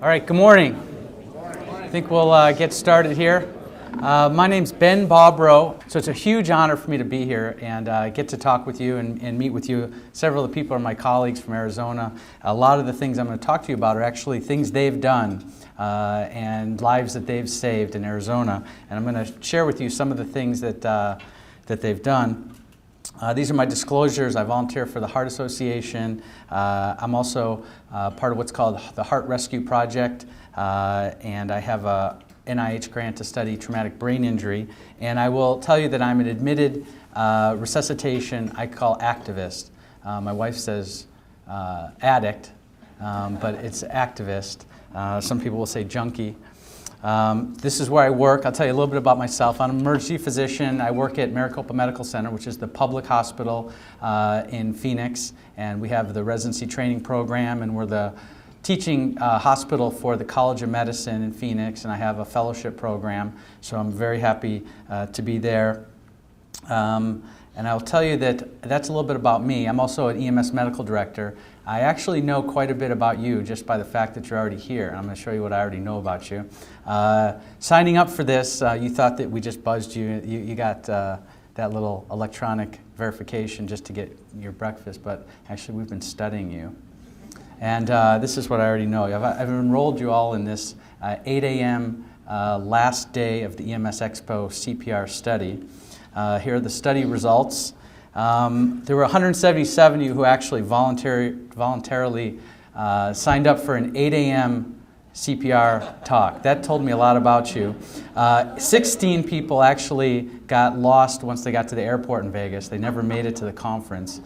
All right, good morning. I think we'll get started here. My name's Ben Bobrow, so it's a huge honor for me to be here and get to talk with you and meet with you. Several of the people are my colleagues from Arizona. A lot of the things I'm going to talk to you about are actually things they've done and lives that they've saved in Arizona. And I'm going to share with you some of the things that they've done. These are my disclosures. I volunteer for the Heart Association. I'm also part of what's called the Heart Rescue Project, and I have a NIH grant to study traumatic brain injury. And I will tell you that I'm an admitted resuscitation, I call activist. My wife says addict, but it's activist. Some people will say junkie. This is where I work. I'll tell you a little bit about myself. I'm an emergency physician. I work at Maricopa Medical Center, which is the public hospital in Phoenix, and we have the residency training program, and we're the teaching hospital for the College of Medicine in Phoenix, and I have a fellowship program, so I'm very happy to be there. And I'll tell you that that's a little bit about me. I'm also an EMS medical director. I actually know quite a bit about you just by the fact that you're already here. And I'm going to show you what I already know about you. Signing up for this, you thought that we just buzzed you. You got that little electronic verification just to get your breakfast, but actually we've been studying you. And this is what I already know. I've enrolled you all in this 8 a.m. Last day of the EMS Expo CPR study. Here are the study results. There were 177 of you who actually voluntarily signed up for an 8 a.m. CPR talk. That told me a lot about you. 16 people actually got lost once they got to the airport in Vegas. They never made it to the conference.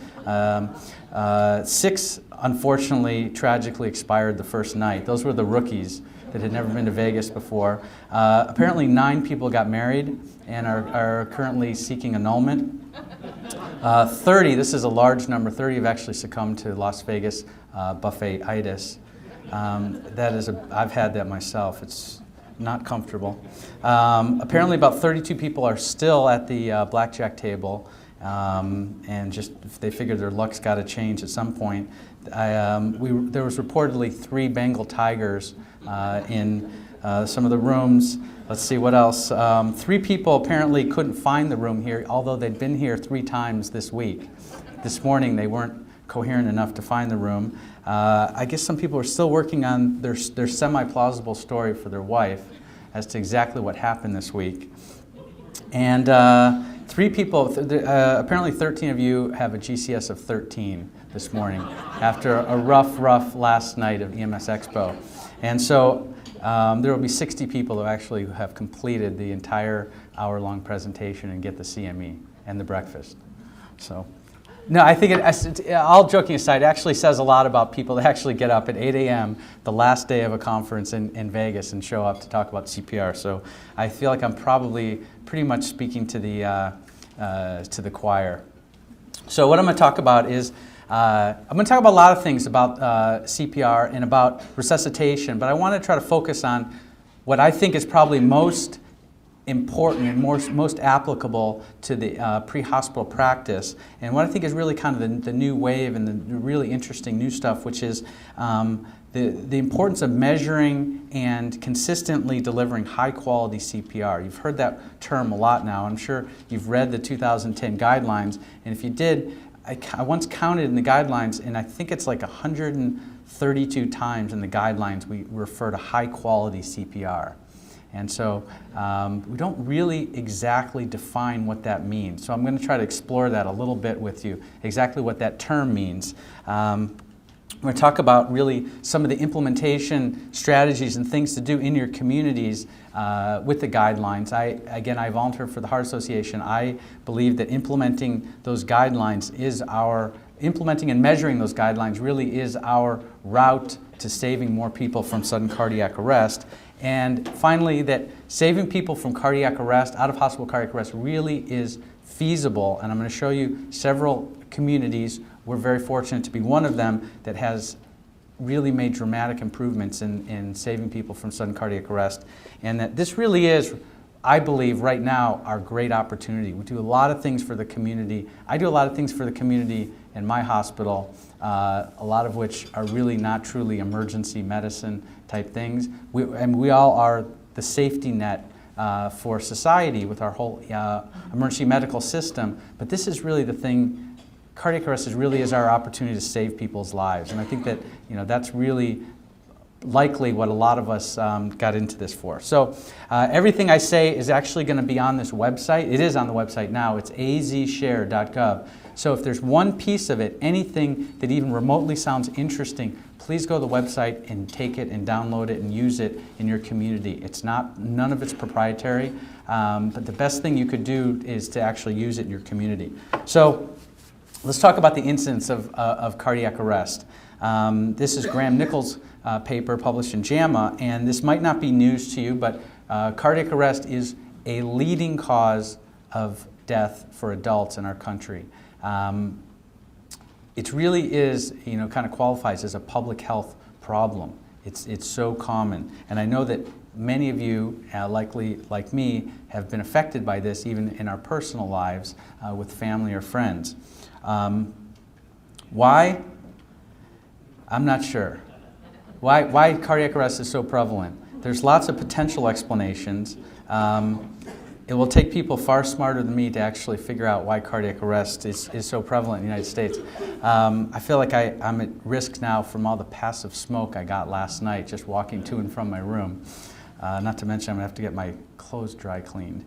6, unfortunately, tragically expired the first night. Those were the rookies that had never been to Vegas before. Apparently 9 people got married and are currently seeking annulment. 30, this is a large number, 30 have actually succumbed to Las Vegas buffet-itis. I've had that myself. It's not comfortable. Apparently about 32 people are still at the blackjack table, and just if they figure their luck's got to change at some point. There was reportedly 3 Bengal tigers in some of the rooms. Let's see what else. 3 people apparently couldn't find the room here, although they'd been here 3 times this week. This morning they weren't coherent enough to find the room. I guess some people are still working on their semi-plausible story for their wife as to exactly what happened this week. And 3 people, apparently 13 of you have a GCS of 13 this morning after a rough last night of EMS Expo. And so there will be 60 people who actually have completed the entire hour-long presentation and get the CME and the breakfast. So, no, I think all joking aside, it actually says a lot about people that actually get up at 8 a.m. the last day of a conference in Vegas and show up to talk about CPR. So I feel like I'm probably pretty much speaking to the choir. So what I'm going to talk about is I'm going to talk about a lot of things about CPR and about resuscitation, but I want to try to focus on what I think is probably most important and most applicable to the pre-hospital practice, and what I think is really kind of the new wave and the really interesting new stuff, which is the importance of measuring and consistently delivering high-quality CPR. You've heard that term a lot now. I'm sure you've read the 2010 guidelines, and if you did, I once counted in the guidelines, and I think it's like 132 times in the guidelines we refer to high-quality CPR. And so we don't really exactly define what that means. So I'm going to try to explore that a little bit with you, exactly what that term means. We're going to talk about really some of the implementation strategies and things to do in your communities with the guidelines. I volunteer for the Heart Association. I believe that implementing and measuring those guidelines really is our route to saving more people from sudden cardiac arrest. And finally, that saving people from cardiac arrest, out-of-hospital cardiac arrest, really is feasible. And I'm going to show you several communities. We're very fortunate to be one of them that has really made dramatic improvements in saving people from sudden cardiac arrest. And that this really is, I believe, right now, our great opportunity. We do a lot of things for the community. I do a lot of things for the community in my hospital, a lot of which are really not truly emergency medicine type things. We all are the safety net for society with our whole emergency medical system, but this is really the thing. Cardiac arrest really is our opportunity to save people's lives, and I think that that's really likely what a lot of us got into this for. So everything I say is actually going to be on this website. It is on the website now. It's azshare.gov. So if there's one piece of it, anything that even remotely sounds interesting, please go to the website and take it and download it and use it in your community. None of it's proprietary, but the best thing you could do is to actually use it in your community. So let's talk about the incidence of cardiac arrest. This is Graham Nichols' paper published in JAMA, and this might not be news to you, but cardiac arrest is a leading cause of death for adults in our country. It really is, kind of qualifies as a public health problem. It's so common, and I know that many of you, likely like me, have been affected by this even in our personal lives with family or friends. Why? I'm not sure. Why cardiac arrest is so prevalent? There's lots of potential explanations. It will take people far smarter than me to actually figure out why cardiac arrest is so prevalent in the United States. I feel like I'm at risk now from all the passive smoke I got last night just walking to and from my room. Not to mention I'm going to have to get my clothes dry cleaned.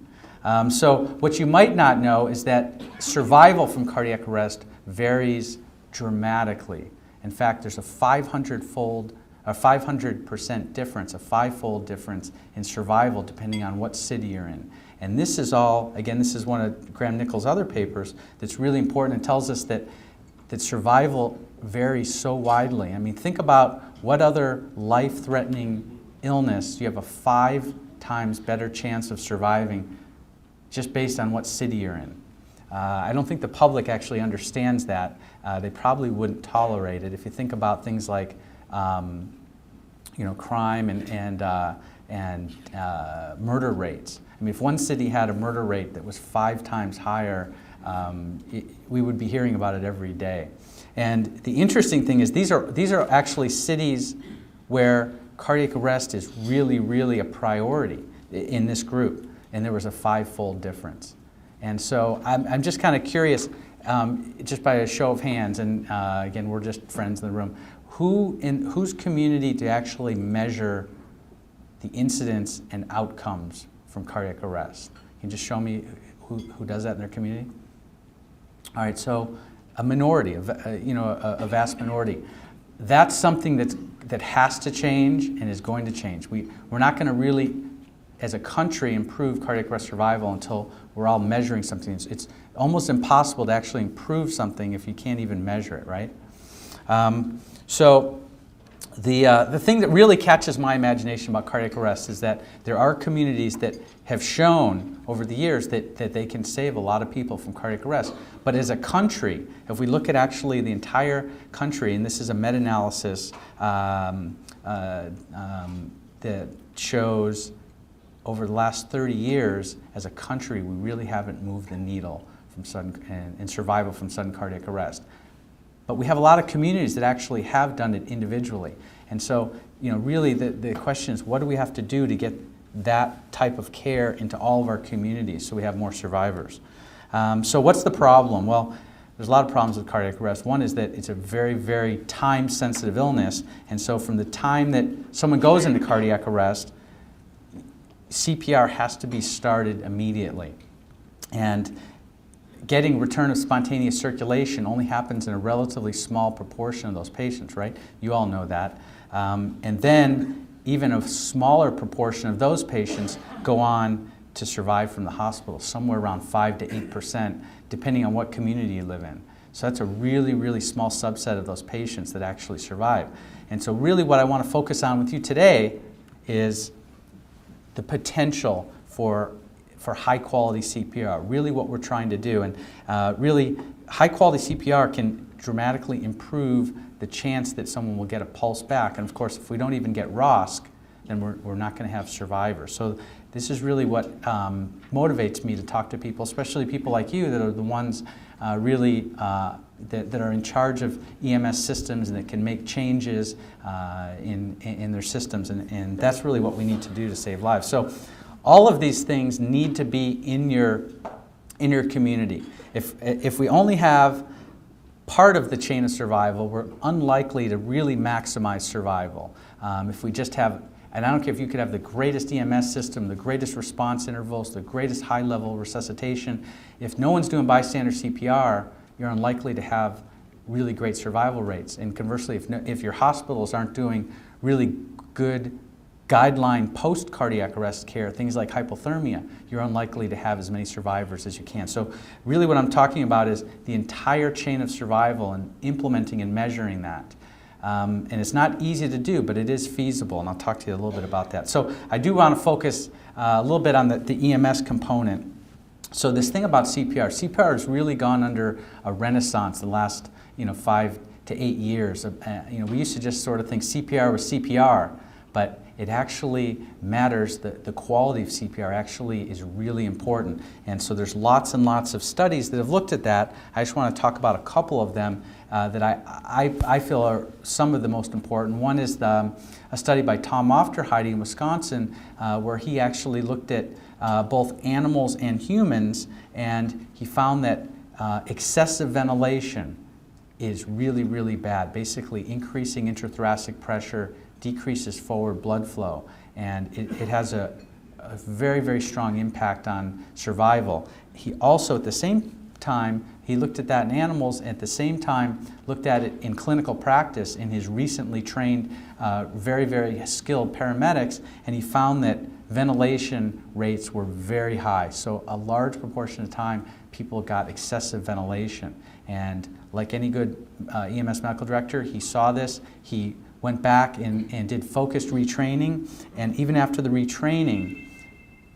So what you might not know is that survival from cardiac arrest varies dramatically. In fact, there's a 500% difference, a five-fold difference in survival depending on what city you're in. And this is all, again, this is one of Graham Nichols' other papers that's really important and tells us that survival varies so widely. I mean, think about what other life-threatening illness you have a 5 times better chance of surviving just based on what city you're in. I don't think the public actually understands that. They probably wouldn't tolerate it. If you think about things like crime and murder rates. I mean, if one city had a murder rate that was 5 times higher, we would be hearing about it every day. And the interesting thing is these are actually cities where cardiac arrest is really, really a priority in this group, and there was a 5-fold difference. And so I'm just kind of curious, just by a show of hands, and again, we're just friends in the room, whose community to actually measure the incidence and outcomes from cardiac arrest? Can you just show me who does that in their community? All right, so a minority, a vast minority. That's something that has to change and is going to change. We're not going to really, as a country, improve cardiac arrest survival until we're all measuring something. It's almost impossible to actually improve something if you can't even measure it, right? So the thing that really catches my imagination about cardiac arrest is that there are communities that have shown over the years that they can save a lot of people from cardiac arrest. But as a country, if we look at actually the entire country, and this is a meta-analysis that shows over the last 30 years, as a country, we really haven't moved the needle from in survival from sudden cardiac arrest. But we have a lot of communities that actually have done it individually. And so, really the question is, what do we have to do to get that type of care into all of our communities so we have more survivors? So what's the problem? Well, there's a lot of problems with cardiac arrest. One is that it's a very, very time-sensitive illness. And so from the time that someone goes into cardiac arrest, CPR has to be started immediately. And getting return of spontaneous circulation only happens in a relatively small proportion of those patients, right? You all know that. And then even a smaller proportion of those patients go on to survive from the hospital, somewhere around 5 to 8%, depending on what community you live in. So that's a really, really small subset of those patients that actually survive. And so really what I want to focus on with you today is the potential for high-quality CPR, really what we're trying to do. And really, high-quality CPR can dramatically improve the chance that someone will get a pulse back. And of course, if we don't even get ROSC, then we're not going to have survivors. So this is really what motivates me to talk to people, especially people like you that are the ones really that are in charge of EMS systems and that can make changes in their systems, and that's really what we need to do to save lives. So all of these things need to be in your community. If we only have part of the chain of survival, we're unlikely to really maximize survival. If we just have, and I don't care if you could have the greatest EMS system, the greatest response intervals, the greatest high-level resuscitation, if no one's doing bystander CPR, you're unlikely to have really great survival rates. And conversely, if your hospitals aren't doing really good guideline post-cardiac arrest care, things like hypothermia, you're unlikely to have as many survivors as you can. So really what I'm talking about is the entire chain of survival and implementing and measuring that. And it's not easy to do, but it is feasible, and I'll talk to you a little bit about that. So I do want to focus a little bit on the EMS component. So this thing about CPR has really gone under a renaissance the last 5 to 8 years. We used to just sort of think CPR was CPR, but it actually matters. The quality of CPR actually is really important. And so there's lots and lots of studies that have looked at that. I just want to talk about a couple of them that I feel are some of the most important. One is a study by Tom Ofterheide in Wisconsin where he actually looked at both animals and humans, and he found that excessive ventilation is really, really bad. Basically increasing intrathoracic pressure decreases forward blood flow, and it has a very, very strong impact on survival. He also, at the same time, he looked at that in animals, and at the same time looked at it in clinical practice in his recently trained, very, very skilled paramedics, and he found that ventilation rates were very high. So a large proportion of the time, people got excessive ventilation. And like any good EMS medical director, he saw this. He went back and did focused retraining, and even after the retraining,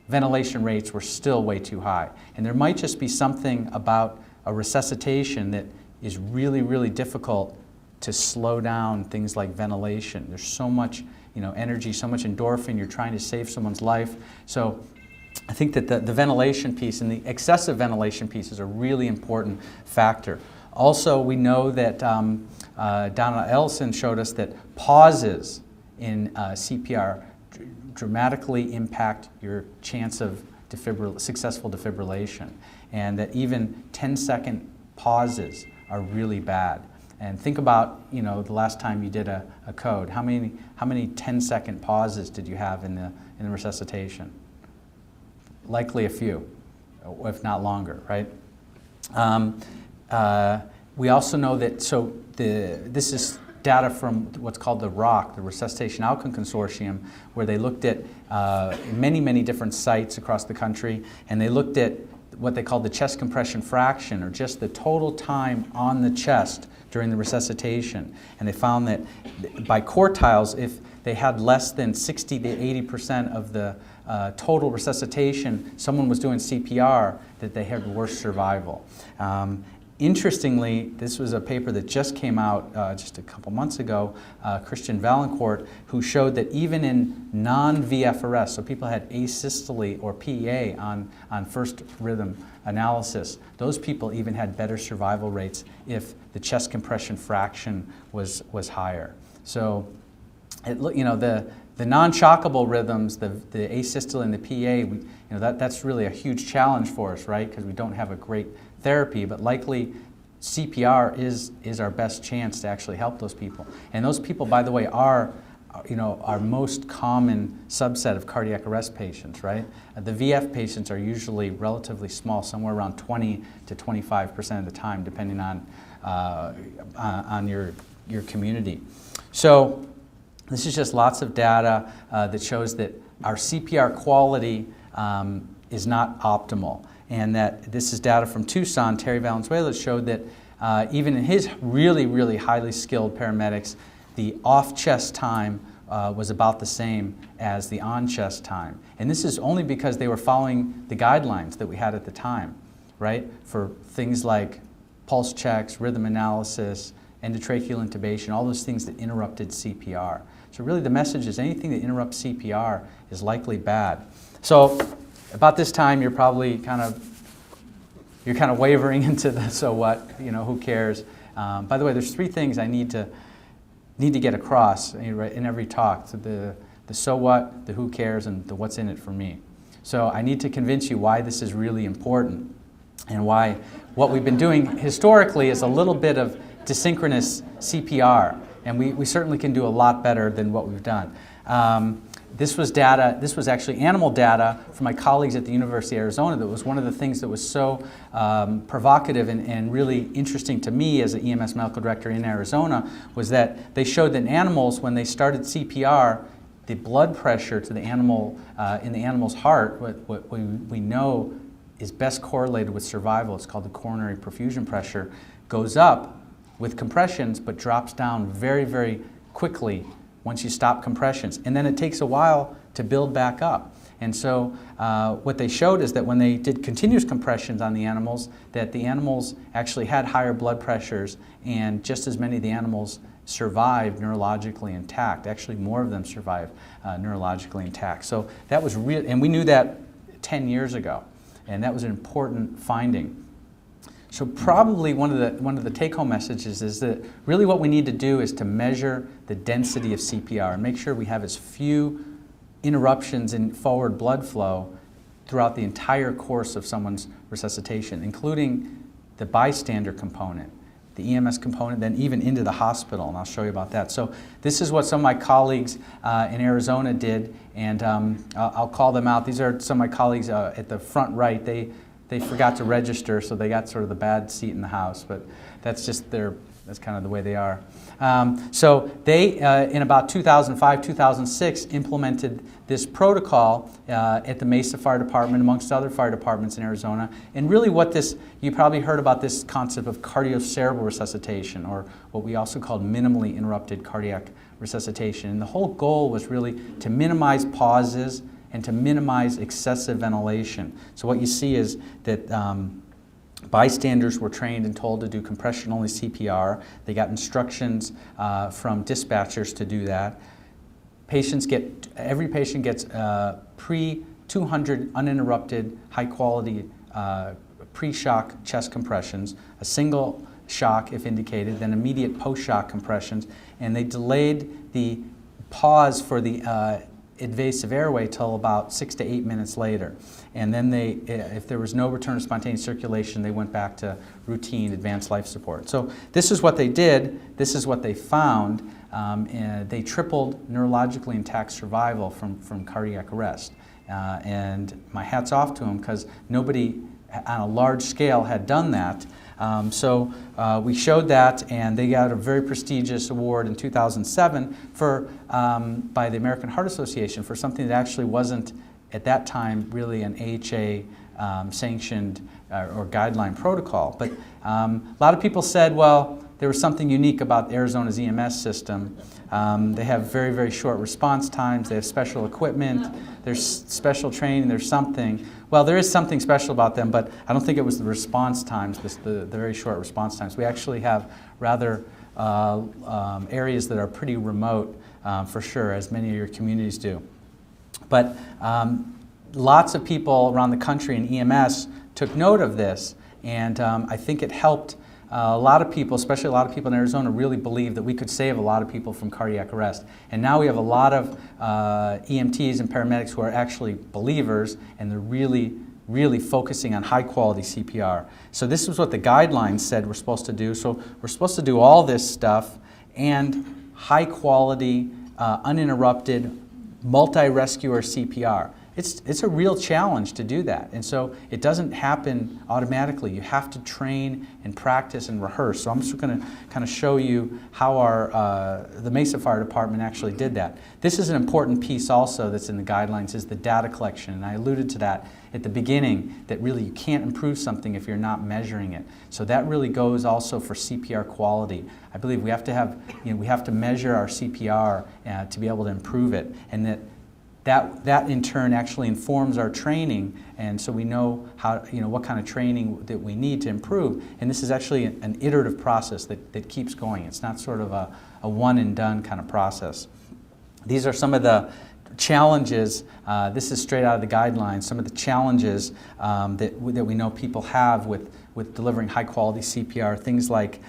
ventilation rates were still way too high. And there might just be something about a resuscitation that is really, really difficult to slow down things like ventilation. There's so much energy, so much endorphin, you're trying to save someone's life. So I think that the ventilation piece and the excessive ventilation piece is a really important factor. Also, we know that Donna Ellison showed us that pauses in CPR dramatically impact your chance of successful defibrillation, and that even 10-second pauses are really bad. And think about the last time you did a code. How many 10-second pauses did you have in the resuscitation? Likely a few, if not longer, right? We also know that, this is data from what's called the ROC, the Resuscitation Outcome Consortium, where they looked at many, many different sites across the country, and they looked at what they call the chest compression fraction, or just the total time on the chest during the resuscitation. And they found that by quartiles, if they had less than 60 to 80% of the total resuscitation, someone was doing CPR, that they had worse survival. Interestingly, this was a paper that just came out just a couple months ago, Christian Valancourt, who showed that even in non-VF arrest, so people had asystole or PEA on first rhythm analysis, those people even had better survival rates if the chest compression fraction was higher. So, the non-shockable rhythms, the asystole and the PEA, that's really a huge challenge for us, right? Because we don't have a great therapy, but likely CPR is our best chance to actually help those people. And those people, by the way, are our most common subset of cardiac arrest patients, right? The VF patients are usually relatively small, somewhere around 20 to 25% of the time, depending on your community. So this is just lots of data that shows that our CPR quality is not optimal. And that this is data from Tucson. Terry Valenzuela showed that even in his really, really highly skilled paramedics, the off-chest time was about the same as the on-chest time. And this is only because they were following the guidelines that we had at the time, right? For things like pulse checks, rhythm analysis, endotracheal intubation, all those things that interrupted CPR. So really the message is anything that interrupts CPR is likely bad. So about this time, you're probably kind of you're kind of wavering into the so what, who cares. By the way, there's 3 things I need to get across in every talk: the so what, the who cares, and the what's in it for me. So I need to convince you why this is really important, and why what we've been doing historically is a little bit of desynchronous CPR, and we certainly can do a lot better than what we've done. This was actually animal data from my colleagues at the University of Arizona. That was one of the things that was so provocative and really interesting to me as an EMS medical director in Arizona, was that they showed that in animals, when they started CPR, the blood pressure to the animal in the animal's heart, what we know is best correlated with survival, it's called the coronary perfusion pressure, goes up with compressions but drops down very, very quickly once you stop compressions. And then it takes a while to build back up. And so what they showed is that when they did continuous compressions on the animals, that the animals actually had higher blood pressures, and just as many of the animals survived neurologically intact. Actually, more of them survived neurologically intact. So that was real, and we knew that 10 years ago, and that was an important finding. So probably one of the take-home messages is that really what we need to do is to measure the density of CPR and make sure we have as few interruptions in forward blood flow throughout the entire course of someone's resuscitation, including the bystander component, the EMS component, then even into the hospital, and I'll show you about that. So this is what some of my colleagues in Arizona did, and I'll call them out. These are some of my colleagues at the front right. They forgot to register, so they got sort of the bad seat in the house, but that's just that's kind of the way they are. So they, in about 2005, 2006, implemented this protocol at the Mesa Fire Department, amongst other fire departments in Arizona. And really you probably heard about this concept of cardiocerebral resuscitation, or what we also called minimally interrupted cardiac resuscitation. And the whole goal was really to minimize pauses and to minimize excessive ventilation. So what you see is that bystanders were trained and told to do compression-only CPR. They got instructions from dispatchers to do that. Every patient gets pre-200 uninterrupted, high-quality pre-shock chest compressions, a single shock if indicated, then immediate post-shock compressions, and they delayed the pause for the invasive airway till about 6 to 8 minutes later. And then if there was no return of spontaneous circulation, they went back to routine advanced life support. So this is what they did, this is what they found, and they tripled neurologically intact survival from cardiac arrest. And my hat's off to them, because nobody on a large scale had done that. So we showed that, and they got a very prestigious award in 2007 by the American Heart Association for something that actually wasn't, at that time, really an AHA sanctioned or guideline protocol. But a lot of people said, well, there was something unique about Arizona's EMS system. They have very, very short response times. They have special equipment. There's special training. There's something. Well, there is something special about them, but I don't think it was the response times, the very short response times. We actually have rather areas that are pretty remote, for sure, as many of your communities do. But lots of people around the country in EMS took note of this, and I think it helped a lot of people, especially a lot of people in Arizona, really believe that we could save a lot of people from cardiac arrest. And now we have a lot of EMTs and paramedics who are actually believers, and they're really, really focusing on high-quality CPR. So this is what the guidelines said we're supposed to do. So we're supposed to do all this stuff and high-quality, uninterrupted, multi-rescuer CPR. It's a real challenge to do that, and so it doesn't happen automatically. You have to train and practice and rehearse. So I'm just going to kind of show you how the Mesa Fire Department actually did that. This is an important piece also that's in the guidelines, is the data collection, and I alluded to that at the beginning, that really you can't improve something if you're not measuring it. So that really goes also for CPR quality. I believe we have to have, we have to measure our CPR to be able to improve it, and that in turn actually informs our training, and so we know how, what kind of training that we need to improve. And this is actually an iterative process that keeps going. It's not sort of a one and done kind of process. These are some of the challenges, this is straight out of the guidelines, some of the challenges that we know people have with delivering high quality CPR, things like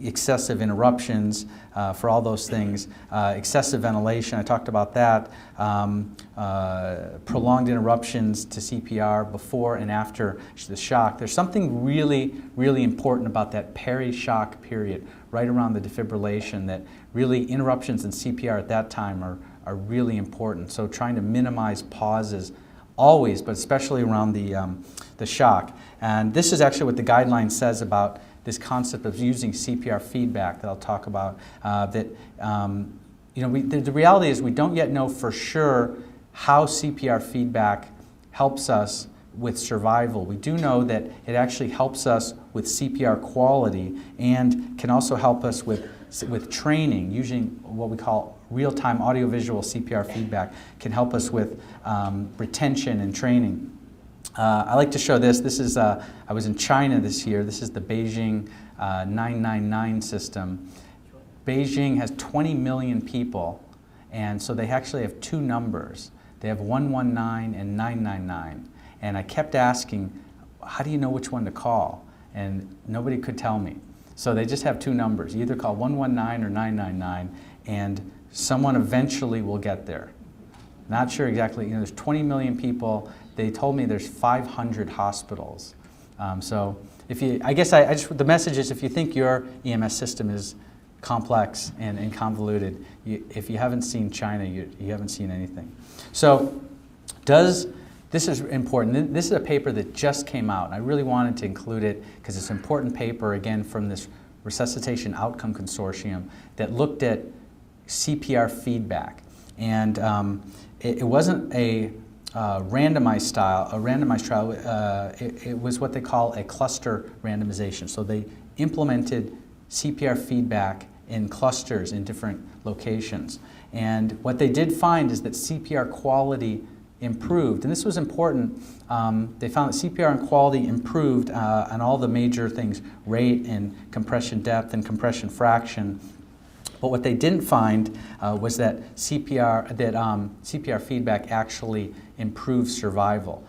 excessive interruptions for all those things, excessive ventilation, I talked about that, prolonged interruptions to CPR before and after the shock. There's something really, really important about that peri-shock period, right around the defibrillation, that really interruptions in CPR at that time are really important. So trying to minimize pauses always, but especially around the shock. And this is actually what the guideline says about this concept of using CPR feedback that I'll talk about. The reality is we don't yet know for sure how CPR feedback helps us with survival. We do know that it actually helps us with CPR quality and can also help us with training. Using what we call real-time audiovisual CPR feedback can help us with retention and training. I like to show this. This is, I was in China this year. This is the Beijing 999 system. Beijing has 20 million people, and so they actually have two numbers. They have 119 and 999. And I kept asking, how do you know which one to call? And nobody could tell me. So they just have two numbers. You either call 119 or 999, and someone eventually will get there. Not sure exactly. There's 20 million people. They told me there's 500 hospitals. So if you, I guess the message is, if you think your EMS system is complex and convoluted, if you haven't seen China, you haven't seen anything. So this is important. This is a paper that just came out, and I really wanted to include it because it's an important paper, again, from this Resuscitation Outcome Consortium that looked at CPR feedback. And it wasn't a randomized trial. It was what they call a cluster randomization. So they implemented CPR feedback in clusters in different locations. And what they did find is that CPR quality improved. And this was important. They found that CPR and quality improved on all the major things, rate and compression depth and compression fraction. But what they didn't find was that CPR feedback actually improves survival.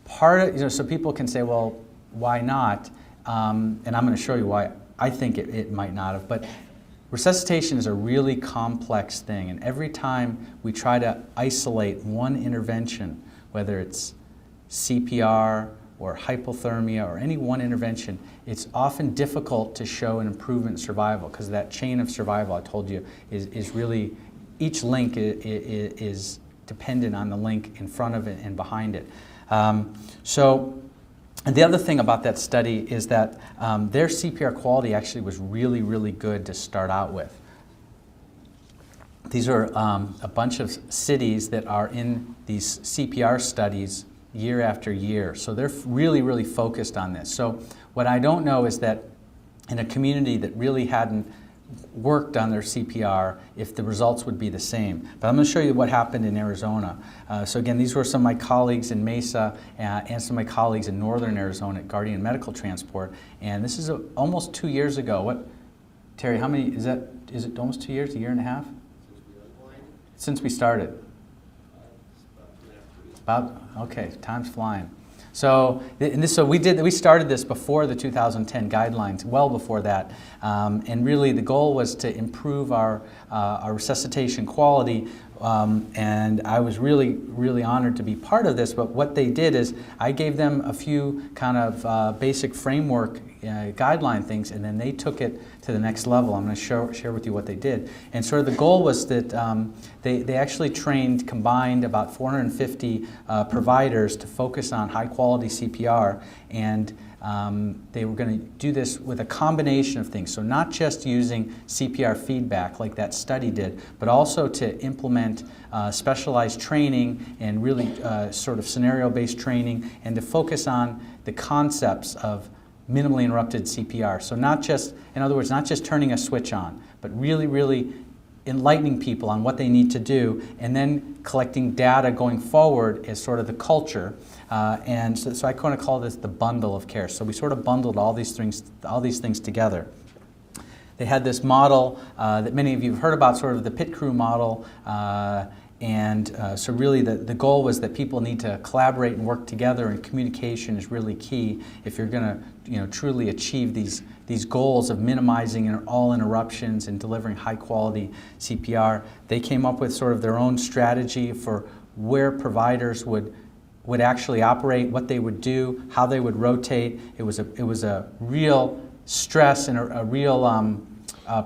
So people can say, well, why not? And I'm going to show you why I think it might not have. But resuscitation is a really complex thing, and every time we try to isolate one intervention, whether it's CPR or hypothermia or any one intervention, it's often difficult to show an improvement in survival because that chain of survival I told you is really, each link is dependent on the link in front of it and behind it. And the other thing about that study is that their CPR quality actually was really, really good to start out with. These are a bunch of cities that are in these CPR studies year after year. So they're really, really focused on this. So what I don't know is that in a community that really hadn't worked on their CPR, if the results would be the same. But I'm going to show you what happened in Arizona. So again, these were some of my colleagues in Mesa and some of my colleagues in northern Arizona at Guardian Medical Transport. And this is almost 2 years ago. What, Terry, how many, is it almost 2 years, a year and a half? Since we started? Okay, time's flying. So, we started this before the 2010 guidelines, well before that, and really the goal was to improve our resuscitation quality, and I was really, really honored to be part of this. But what they did is I gave them a few kind of basic framework guideline things, and then they took it to the next level. I'm going to share with you what they did. And sort of the goal was that they actually combined about 450 providers to focus on high quality CPR, and they were going to do this with a combination of things. So not just using CPR feedback like that study did, but also to implement specialized training and really sort of scenario-based training, and to focus on the concepts of minimally interrupted CPR. So not just, in other words, not just turning a switch on, but really, really enlightening people on what they need to do, and then collecting data going forward as sort of the culture. And so I kind of call this the bundle of care. So we sort of bundled all these things together. They had this model that many of you have heard about, sort of the pit crew model, So really the goal was that people need to collaborate and work together, and communication is really key if you're going to truly achieve these goals of minimizing all interruptions and delivering high quality CPR. They came up with sort of their own strategy for where providers would actually operate, what they would do, how they would rotate. It was a real stress and a real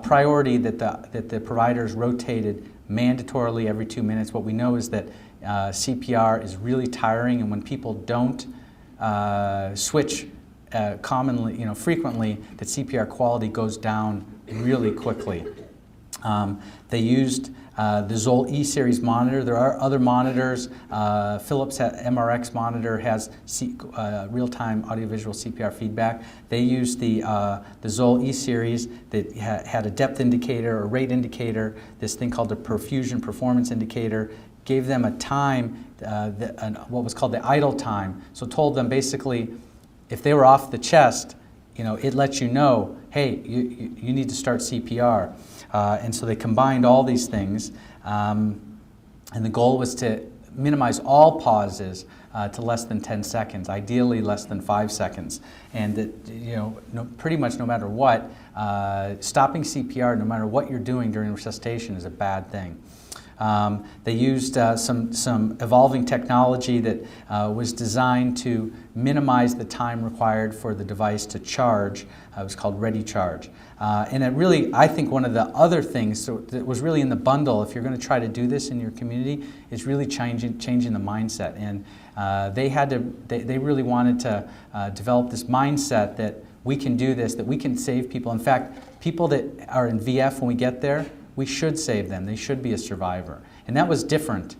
priority that the providers rotated mandatorily every 2 minutes. What we know is that CPR is really tiring, and when people don't switch frequently, that CPR quality goes down really quickly. They used the Zoll E-Series monitor. There are other monitors. Philips MRX monitor has real-time audiovisual CPR feedback. They used the Zoll E-Series that had a depth indicator, a rate indicator, this thing called a perfusion performance indicator, gave them a time, what was called the idle time. So told them basically, if they were off the chest, it lets you know, hey, you need to start CPR. And so they combined all these things, and the goal was to minimize all pauses to less than 10 seconds, ideally less than 5 seconds. And that, pretty much no matter what, stopping CPR, no matter what you're doing during resuscitation, is a bad thing. They used some evolving technology that was designed to minimize the time required for the device to charge. It was called Ready Charge. And it really, I think one of the other things that was really in the bundle, if you're going to try to do this in your community, is really changing the mindset. And they really wanted to develop this mindset that we can do this, that we can save people. In fact, people that are in VF, when we get there, we should save them. They should be a survivor. And that was different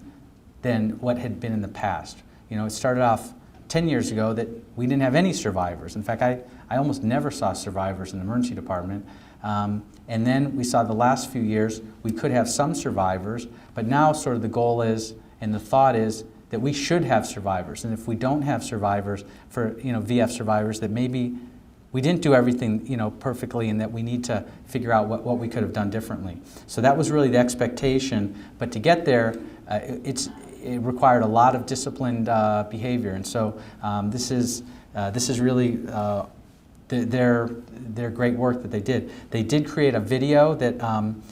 than what had been in the past. It started off 10 years ago that we didn't have any survivors. In fact, I almost never saw survivors in the emergency department. And then we saw the last few years we could have some survivors, but now sort of the goal is, and the thought is, that we should have survivors. And if we don't have survivors, for VF survivors, that maybe we didn't do everything perfectly, and that we need to figure out what we could have done differently. So that was really the expectation. But to get there, it required a lot of disciplined behavior. And so this is really their great work that they did. They did create a video that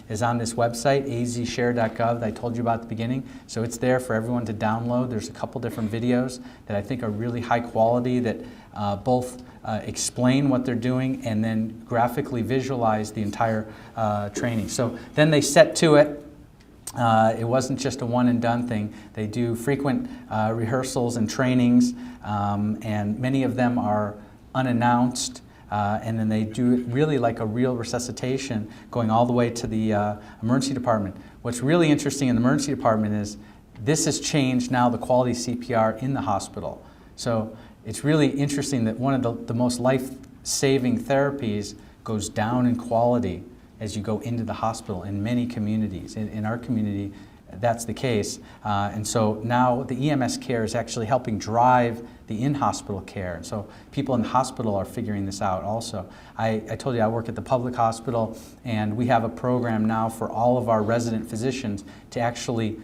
is on this website, azshare.gov, that I told you about at the beginning. So it's there for everyone to download. There's a couple different videos that I think are really high quality, that both explain what they're doing and then graphically visualize the entire training. So then they set to it. It wasn't just a one and done thing. They do frequent rehearsals and trainings, and many of them are unannounced, and then they do it really like a real resuscitation, going all the way to the emergency department. What's really interesting in the emergency department is this has changed now the quality of CPR in the hospital. So it's really interesting that one of the most life-saving therapies goes down in quality as you go into the hospital in many communities. In our community, that's the case. And so now the EMS care is actually helping drive the in-hospital care. And so people in the hospital are figuring this out also. I told you I work at the public hospital, and we have a program now for all of our resident physicians to actually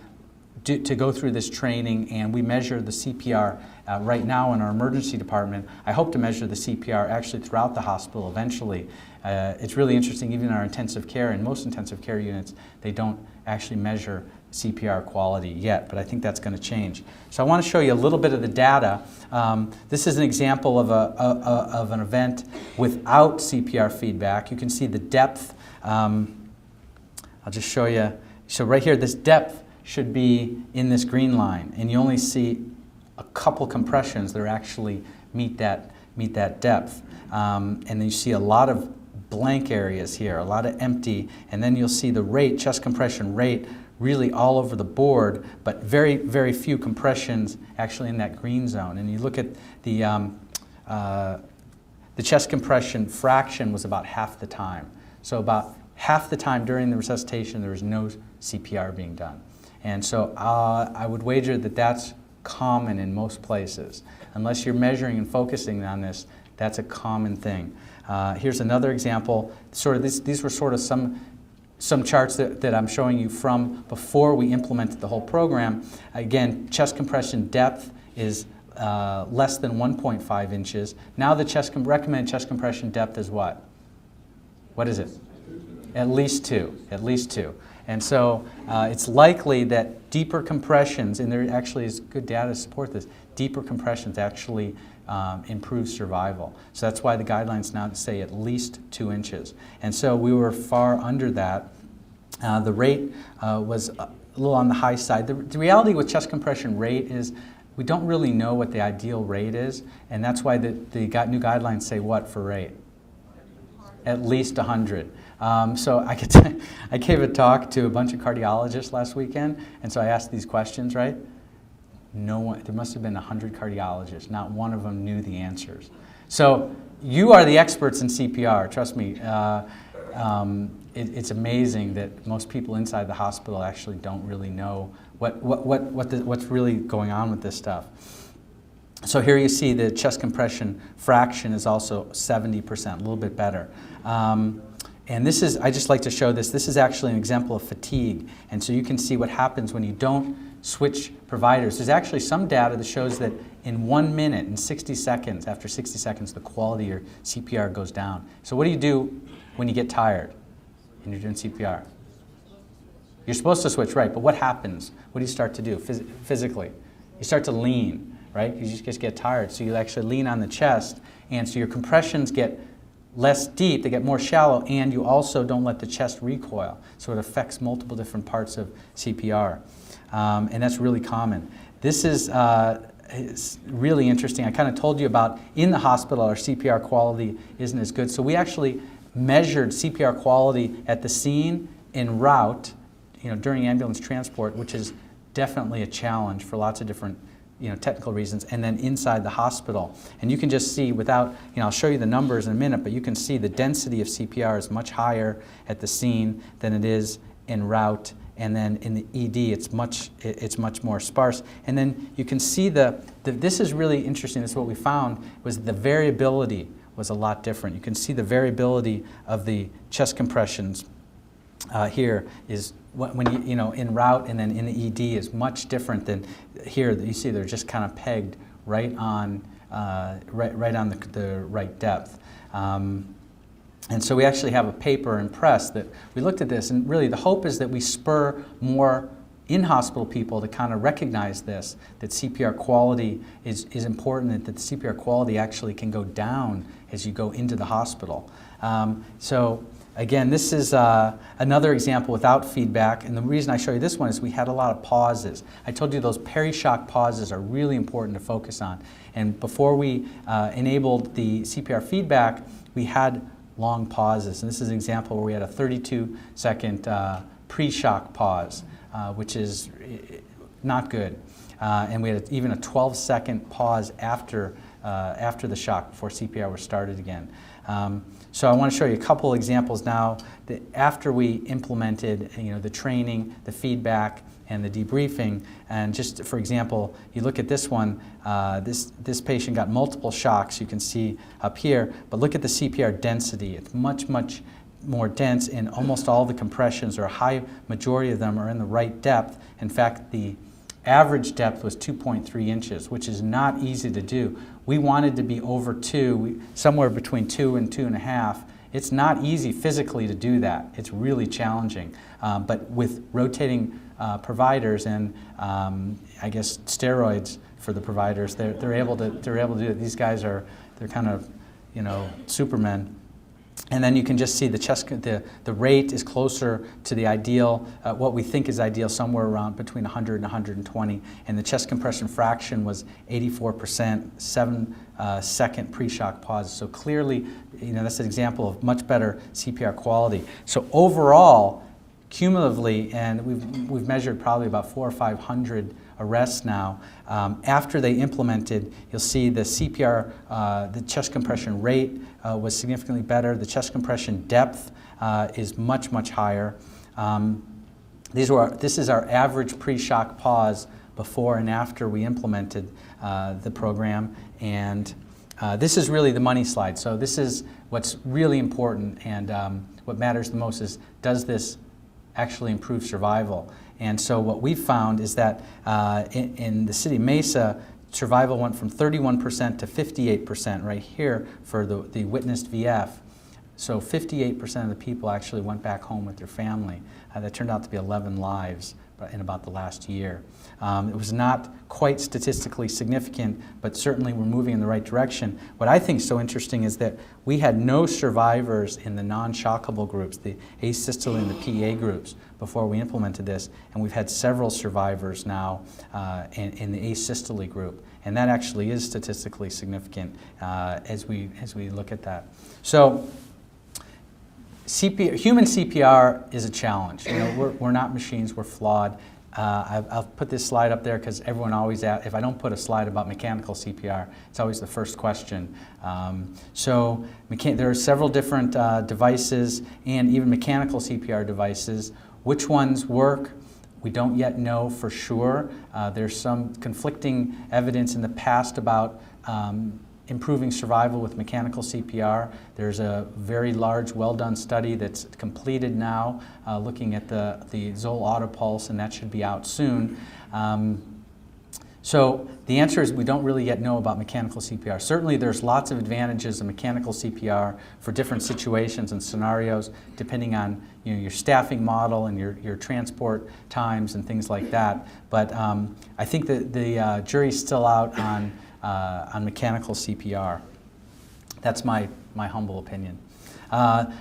to go through this training, and we measure the CPR right now in our emergency department. I hope to measure the CPR actually throughout the hospital eventually. It's really interesting, even in our intensive care, in most intensive care units, they don't actually measure CPR quality yet, but I think that's going to change. So I want to show you a little bit of the data. This is an example of an event without CPR feedback. You can see the depth. I'll just show you. So right here, this depth should be in this green line, and you only see a couple compressions that actually meet that depth. And then you see a lot of blank areas here, a lot of empty, and then you'll see the rate, chest compression rate, really all over the board, but very, very few compressions actually in that green zone. And you look at the chest compression fraction was about half the time. So about half the time during the resuscitation, there was no CPR being done. And so I would wager that that's common in most places. Unless you're measuring and focusing on this, that's a common thing. Here's another example. These were sort of some some charts that I'm showing you from before we implemented the whole program. Again, chest compression depth is less than 1.5 inches. Now the recommended chest compression depth is what? What is it? At least 2. At least 2. And so it's likely that deeper compressions, and there actually is good data to support this, deeper compressions actually improve survival. So that's why the guidelines now say at least 2 inches. And so we were far under that. The rate was a little on the high side. The reality with chest compression rate is we don't really know what the ideal rate is, and that's why the new guidelines say what for rate? At least 100. So I gave a talk to a bunch of cardiologists last weekend, and so I asked these questions, right? No one, there must have been 100 cardiologists. Not one of them knew the answers. So you are the experts in CPR, trust me. It's amazing that most people inside the hospital actually don't really know what's really going on with this stuff. So here you see the chest compression fraction is also 70%, a little bit better. And this is, I just like to show this. This is actually an example of fatigue. And so you can see what happens when you don't switch providers. There's actually some data that shows that in 1 minute, in 60 seconds, after 60 seconds, the quality of your CPR goes down. So what do you do when you get tired and you're doing CPR? You're supposed to switch, right, but what happens? What do you start to do physically? You start to lean, right? You just get tired. So you actually lean on the chest, and so your compressions get less deep, they get more shallow, and you also don't let the chest recoil. So it affects multiple different parts of CPR. And that's really common. This is it's really interesting. I kind of told you about in the hospital our CPR quality isn't as good. So we actually measured CPR quality at the scene, en route, during ambulance transport, which is definitely a challenge for lots of different technical reasons, and then inside the hospital. And you can just see without, I'll show you the numbers in a minute, but you can see the density of CPR is much higher at the scene than it is en route, and then in the ED it's much more sparse. And then you can see this is really interesting. This is what we found was the variability was a lot different. You can see the variability of the chest compressions here is when you en route and then in the ED is much different than here. You see they're just kind of pegged right on the right depth. And so we actually have a paper in press that we looked at this, and really the hope is that we spur more in-hospital people to kind of recognize this, that CPR quality is important, that the CPR quality actually can go down as you go into the hospital. So again, this is another example without feedback, and the reason I show you this one is we had a lot of pauses. I told you those peri-shock pauses are really important to focus on. And before we enabled the CPR feedback, we had long pauses. And this is an example where we had a 32-second pre-shock pause, which is not good. And we had even a 12-second pause after the shock before CPR was started again. So I want to show you a couple examples now that after we implemented the training, the feedback, and the debriefing. And just for example, you look at this one, this patient got multiple shocks, you can see up here, but look at the CPR density. It's much, much more dense, and almost all the compressions, or a high majority of them, are in the right depth. In fact, the average depth was 2.3 inches, which is not easy to do. We wanted to be over 2, somewhere between 2 and 2.5. It's not easy physically to do that. It's really challenging. But with rotating providers and I guess steroids for the providers, they're able to do it. These guys they're kind of supermen. And then you can just see the rate is closer to the ideal, what we think is ideal, somewhere around between 100 and 120. And the chest compression fraction was 84%, 7-second pre-shock pause. So clearly, that's an example of much better CPR quality. So overall, cumulatively, and we've measured probably about 400 or 500 arrests now. After they implemented, you'll see the CPR, the chest compression rate was significantly better. The chest compression depth is much, much higher. This is our average pre-shock pause before and after we implemented the program. And this is really the money slide. So this is what's really important, and what matters the most is, does this actually improve survival. And so what we found is that in the city of Mesa, survival went from 31% to 58% right here for the witnessed VF. So 58% of the people actually went back home with their family. That turned out to be 11 lives in about the last year. It was not quite statistically significant, but certainly we're moving in the right direction. What I think is so interesting is that we had no survivors in the non-shockable groups, the asystole and the PA groups, before we implemented this, and we've had several survivors now in the asystole group, and that actually is statistically significant as we look at that. So human CPR is a challenge. You know, we're not machines, we're flawed. I'll put this slide up there because everyone always asks, if I don't put a slide about mechanical CPR, it's always the first question. There are several different devices and even mechanical CPR devices. Which ones work? We don't yet know for sure. There's some conflicting evidence in the past about improving survival with mechanical CPR. There's a very large, well-done study that's completed now looking at the Zoll Autopulse, and that should be out soon. So the answer is we don't really yet know about mechanical CPR. Certainly there's lots of advantages of mechanical CPR for different situations and scenarios, depending on your staffing model and your transport times and things like that. But I think that the jury's still out on mechanical CPR. That's my humble opinion. I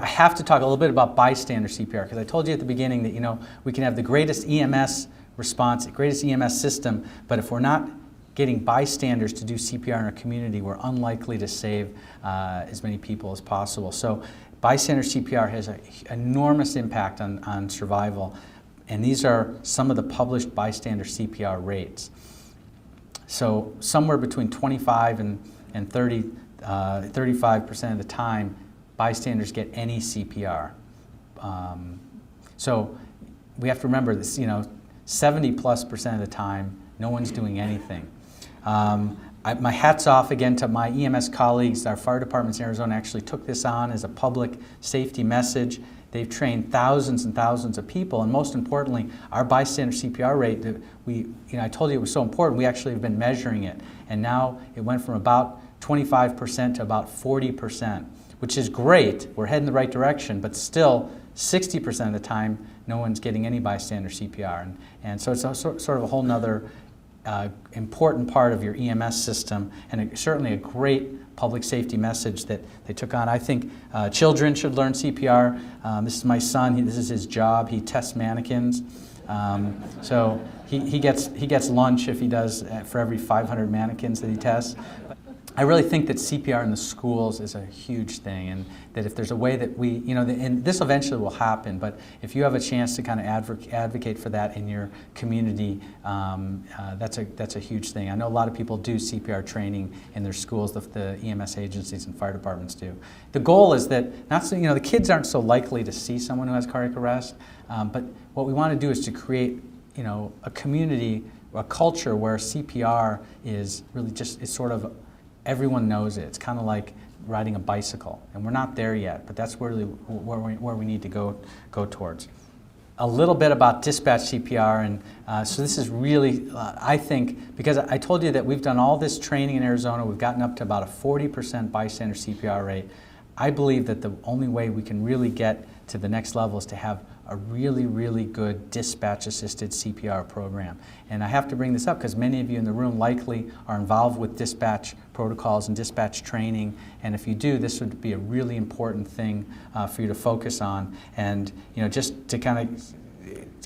have to talk a little bit about bystander CPR, because I told you at the beginning that we can have the greatest EMS response, the greatest EMS system, but if we're not getting bystanders to do CPR in our community, we're unlikely to save as many people as possible. So bystander CPR has an enormous impact on survival, and these are some of the published bystander CPR rates. So somewhere between 25 and 35% of the time, bystanders get any CPR. So we have to remember this, 70+% of the time, no one's doing anything. My hat's off again to my EMS colleagues. Our fire departments in Arizona actually took this on as a public safety message. They've trained thousands and thousands of people, and most importantly, our bystander CPR rate, I told you it was so important, we actually have been measuring it, and now it went from about 25% to about 40%, which is great. We're heading the right direction, but still 60% of the time, no one's getting any bystander CPR. And so it's sort of a whole nother important part of your EMS system, and certainly a great public safety message that they took on. I think children should learn CPR. This is my son. This is his job. He tests mannequins. So he gets lunch if he does for every 500 mannequins that he tests. I really think that CPR in the schools is a huge thing, and that if there's a way that we, and this eventually will happen, but if you have a chance to kind of advocate for that in your community, that's a huge thing. I know a lot of people do CPR training in their schools, the EMS agencies and fire departments do. The goal is that, the kids aren't so likely to see someone who has cardiac arrest, but what we want to do is to create, a community, a culture where CPR is really it's sort of, everyone knows it. It's kind of like riding a bicycle, and we're not there yet, but that's really where we need to go towards. A little bit about dispatch CPR, and so this is really, I think, because I told you that we've done all this training in Arizona, we've gotten up to about a 40% bystander CPR rate. I believe that the only way we can really get to the next level is to have a really, really good dispatch-assisted CPR program. And I have to bring this up because many of you in the room likely are involved with dispatch protocols and dispatch training, and if you do, this would be a really important thing for you to focus on. And just to kind of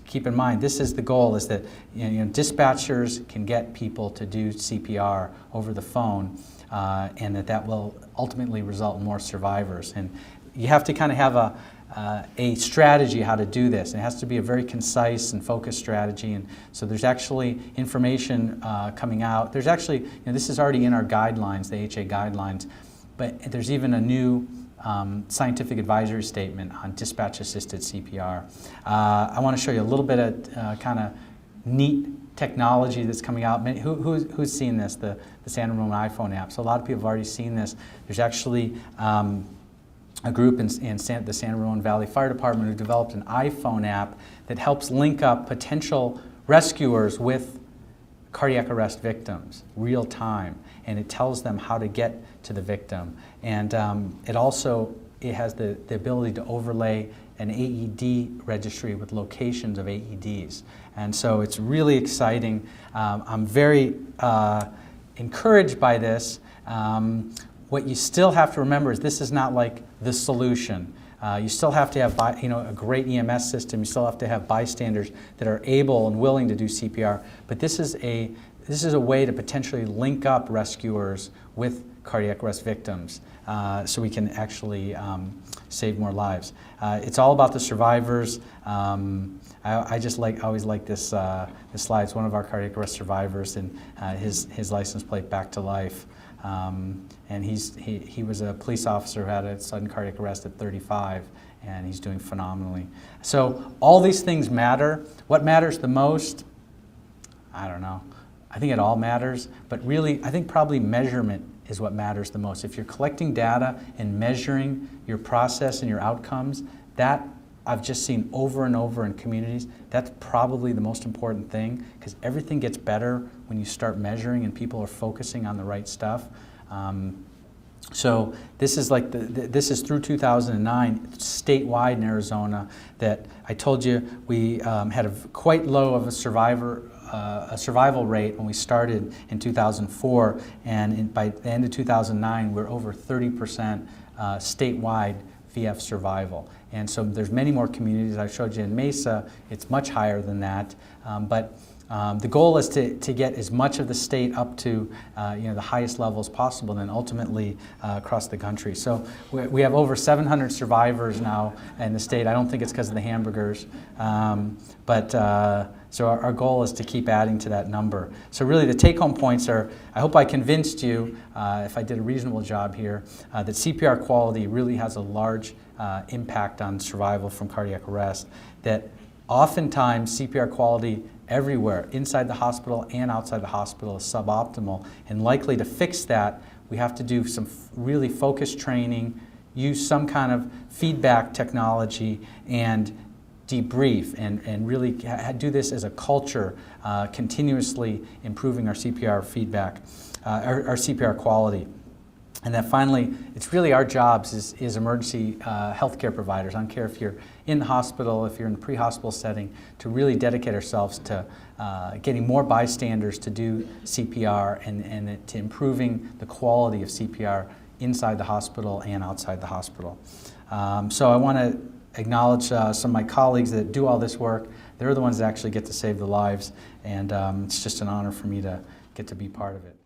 keep in mind, this is the goal, is that dispatchers can get people to do CPR over the phone, and that will ultimately result in more survivors. And you have to kind of have a strategy how to do this. And it has to be a very concise and focused strategy. And so there's actually information coming out. There's actually, this is already in our guidelines, the HA guidelines, but there's even a new scientific advisory statement on dispatch-assisted CPR. I want to show you a little bit of kind of neat technology that's coming out. Who's seen this, the Santa Ramon iPhone app? So a lot of people have already seen this. There's actually a group in the San Ramon Valley Fire Department who developed an iPhone app that helps link up potential rescuers with cardiac arrest victims, real time, and it tells them how to get to the victim. And it has the ability to overlay an AED registry with locations of AEDs. And so it's really exciting. I'm very encouraged by this. What you still have to remember is this is not like the solution. You still have to have a great EMS system. You still have to have bystanders that are able and willing to do CPR. But this is a way to potentially link up rescuers with cardiac arrest victims, so we can actually save more lives. It's all about the survivors. I always like this slide. It's one of our cardiac arrest survivors, and his license plate back to life. And he was a police officer who had a sudden cardiac arrest at 35, and he's doing phenomenally. So all these things matter. What matters the most? I don't know. I think it all matters, but really I think probably measurement is what matters the most. If you're collecting data and measuring your process and your outcomes, that I've just seen over and over in communities, that's probably the most important thing, because everything gets better when you start measuring and people are focusing on the right stuff. So this is this is through 2009, statewide in Arizona, that I told you we had quite low of a survival rate when we started in 2004, and by the end of 2009, we're over 30% statewide VF survival. And so there's many more communities. I showed you in Mesa, it's much higher than that. But the goal is to get as much of the state up to the highest levels possible, and then ultimately across the country. So we have over 700 survivors now in the state. I don't think it's because of the hamburgers, so our goal is to keep adding to that number. So really the take-home points are, I hope I convinced you, if I did a reasonable job here, that CPR quality really has a large impact on survival from cardiac arrest, that oftentimes CPR quality everywhere, inside the hospital and outside the hospital, is suboptimal, and likely to fix that, we have to do some really focused training, use some kind of feedback technology, and debrief, and really do this as a culture, continuously improving our CPR feedback, our CPR quality. And then finally, it's really our jobs as emergency healthcare providers. I don't care if you're in the hospital, if you're in the pre-hospital setting, to really dedicate ourselves to getting more bystanders to do CPR and to improving the quality of CPR inside the hospital and outside the hospital. So I want to acknowledge some of my colleagues that do all this work. They're the ones that actually get to save the lives, and it's just an honor for me to get to be part of it.